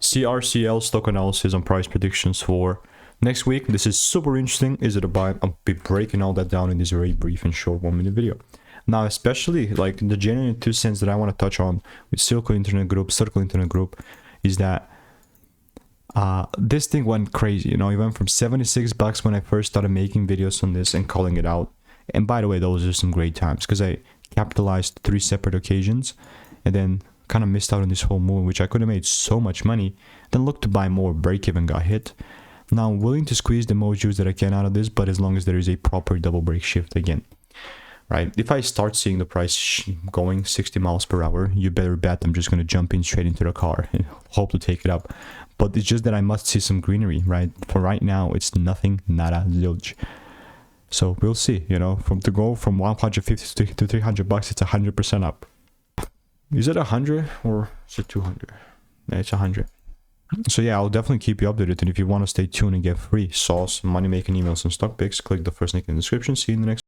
CRCL stock analysis and price predictions for next week. This is super interesting. Is it a buy? I'll be breaking all that down in this very brief and short 1-minute video. Now, especially like the genuine 2 cents that I want to touch on with Circle Internet Group is that this thing went crazy. You know, it went from 76 bucks when I first started making videos on this and calling it out. And by the way, those are some great times because I capitalized 3 separate occasions and then kind of missed out on this whole move, which I could have made so much money. Then looked to buy more, break even, got hit. Now I'm willing to squeeze the most juice that I can out of this, but as long as there is a proper double break shift again, right? If I start seeing the price going 60 miles per hour, you better bet I'm just going to jump in straight into the car and hope to take it up. But it's just that I must see some greenery, right? For right now, it's nothing, nada, zilch. So we'll see, you know, to go from 150 to 300 bucks, it's 100% up. Is it 100 or is it 200? Yeah, it's 100. So yeah, I'll definitely keep you updated. And if you want to stay tuned and get free sauce, money making emails, and stock picks, click the first link in the description. See you in the next